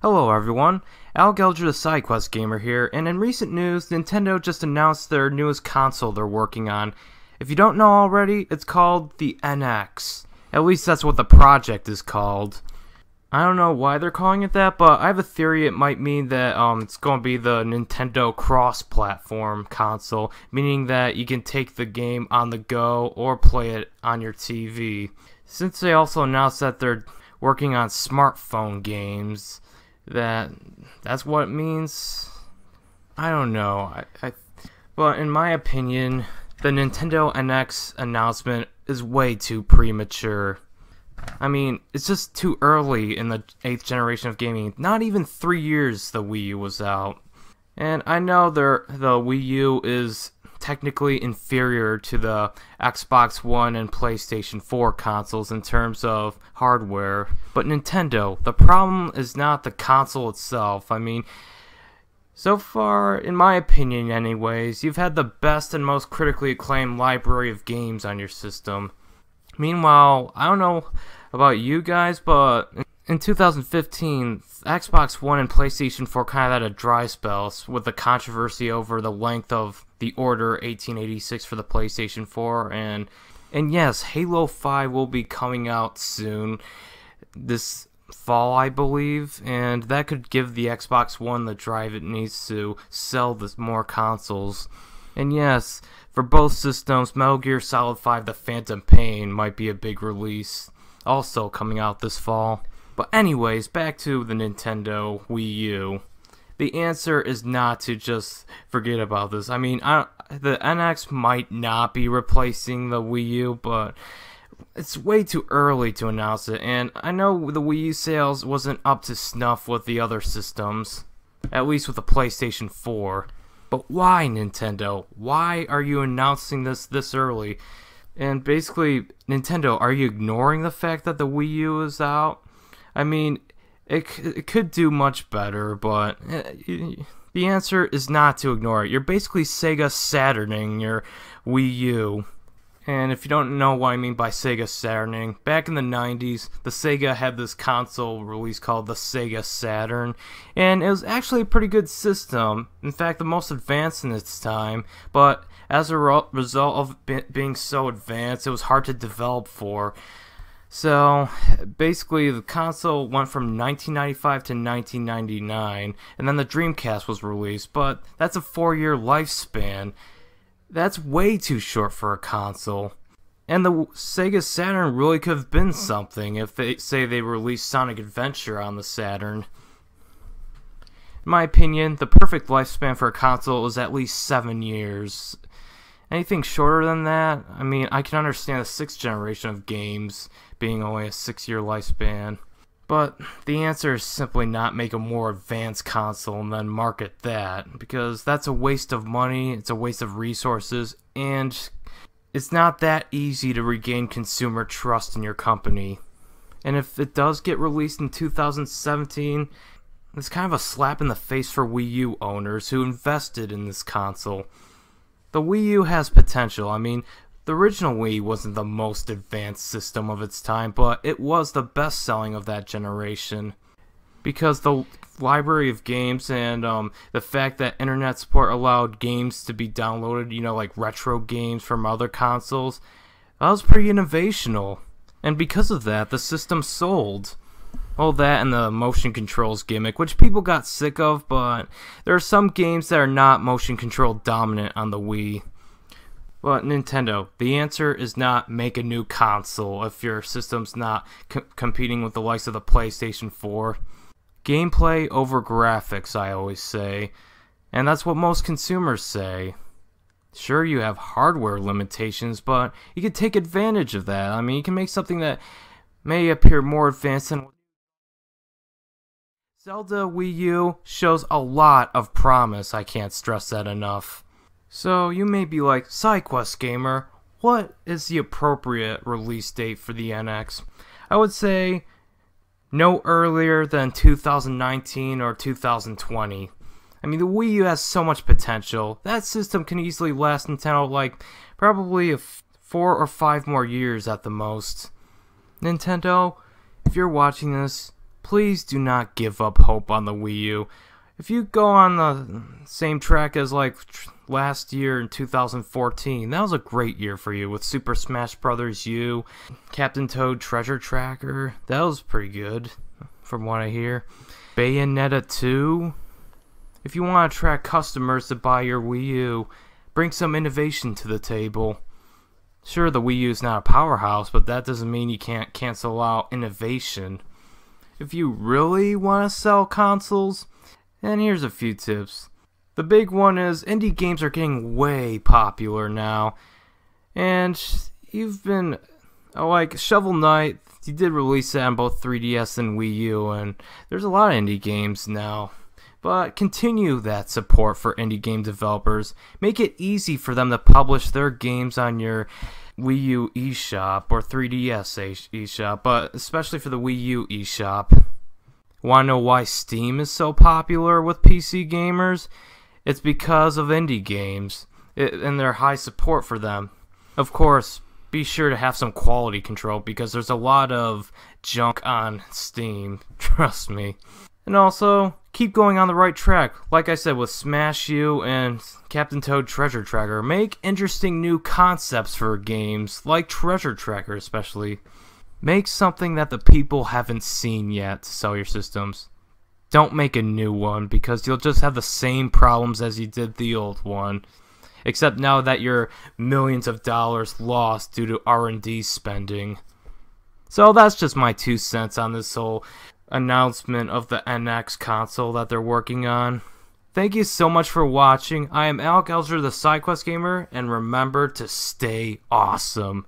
Hello everyone, Al Gelger the SideQuest Gamer here, and in recent news, Nintendo just announced their newest console they're working on. If you don't know already, it's called the NX. At least that's what the project is called. I don't know why they're calling it that, but I have a theory it might mean that it's going to be the Nintendo cross-platform console, meaning that you can take the game on the go or play it on your TV. Since they also announced that they're working on smartphone games, that's what it means. I don't know. But in my opinion, the Nintendo NX announcement is way too premature. I mean, it's just too early in the 8th generation of gaming. Not even 3 years the Wii U was out. And I know the Wii U is technically inferior to the Xbox One and PlayStation 4 consoles in terms of hardware, but Nintendo, the problem is not the console itself. I mean, so far, in my opinion anyways, you've had the best and most critically acclaimed library of games on your system. Meanwhile, I don't know about you guys, but in 2015, Xbox One and PlayStation 4 kind of had a dry spell with the controversy over the length of the Order 1886 for the PlayStation 4, and yes, Halo 5 will be coming out soon, this fall I believe, and that could give the Xbox One the drive it needs to sell more consoles. And yes, for both systems, Metal Gear Solid 5 The Phantom Pain might be a big release, also coming out this fall. But anyways, back to the Nintendo Wii U. The answer is not to just forget about this. I mean, the NX might not be replacing the Wii U, but it's way too early to announce it. And I know the Wii U sales wasn't up to snuff with the other systems, at least with the PlayStation 4. But why, Nintendo? Why are you announcing this early? And basically, Nintendo, are you ignoring the fact that the Wii U is out? I mean, it could do much better, but the answer is not to ignore it. You're basically Sega Saturning your Wii U. And if you don't know what I mean by Sega Saturning, back in the 90s, the Sega had this console release called the Sega Saturn, and it was actually a pretty good system. In fact, the most advanced in its time, but as a result of being so advanced, it was hard to develop for. So, basically, the console went from 1995 to 1999, and then the Dreamcast was released, but that's a 4-year lifespan. That's way too short for a console. And the Sega Saturn really could have been something if they released Sonic Adventure on the Saturn. In my opinion, the perfect lifespan for a console is at least 7 years. Anything shorter than that, I mean, I can understand the 6th generation of games being only a 6-year lifespan. But the answer is simply not make a more advanced console and then market that, because that's a waste of money, it's a waste of resources, and it's not that easy to regain consumer trust in your company. And if it does get released in 2017, it's kind of a slap in the face for Wii U owners who invested in this console. The Wii U has potential. I mean, the original Wii wasn't the most advanced system of its time, but it was the best selling of that generation. Because the library of games and the fact that internet support allowed games to be downloaded, you know, like retro games from other consoles, that was pretty innovational. And because of that, the system sold. Well, that and the motion controls gimmick, which people got sick of, but there are some games that are not motion control dominant on the Wii. But Nintendo, the answer is not make a new console if your system's not competing with the likes of the PlayStation 4. Gameplay over graphics, I always say. And that's what most consumers say. Sure, you have hardware limitations, but you can take advantage of that. I mean, you can make something that may appear more advanced than Zelda Wii U shows a lot of promise, I can't stress that enough. So you may be like, SideQuest Gamer, what is the appropriate release date for the NX? I would say no earlier than 2019 or 2020. I mean, the Wii U has so much potential. That system can easily last until like probably 4 or 5 more years at the most. Nintendo, if you're watching this, please do not give up hope on the Wii U. If you go on the same track as like last year in 2014, that was a great year for you with Super Smash Bros. U, Captain Toad Treasure Tracker. That was pretty good from what I hear. Bayonetta 2. If you want to attract customers to buy your Wii U, bring some innovation to the table. Sure, the Wii U is not a powerhouse, but that doesn't mean you can't cancel out innovation. If you really want to sell consoles, and here's a few tips. The big one is indie games are getting way popular now. And you've been, like Shovel Knight, you did release it on both 3DS and Wii U, and there's a lot of indie games now. But continue that support for indie game developers. Make it easy for them to publish their games on your Wii U eShop or 3DS eShop, but especially for the Wii U eShop. Want to know why Steam is so popular with PC gamers? It's because of indie games and their high support for them. Of course, be sure to have some quality control because there's a lot of junk on Steam, trust me. And also, keep going on the right track. Like I said, with Smash U and Captain Toad Treasure Tracker, make interesting new concepts for games, like Treasure Tracker especially. Make something that the people haven't seen yet to sell your systems. Don't make a new one because you'll just have the same problems as you did the old one. Except now that you're millions of dollars lost due to R&D spending. So that's just my 2 cents on this whole announcement of the NX console that they're working on. Thank you so much for watching. I am Alec Elger, the SideQuest Gamer, and remember to stay awesome.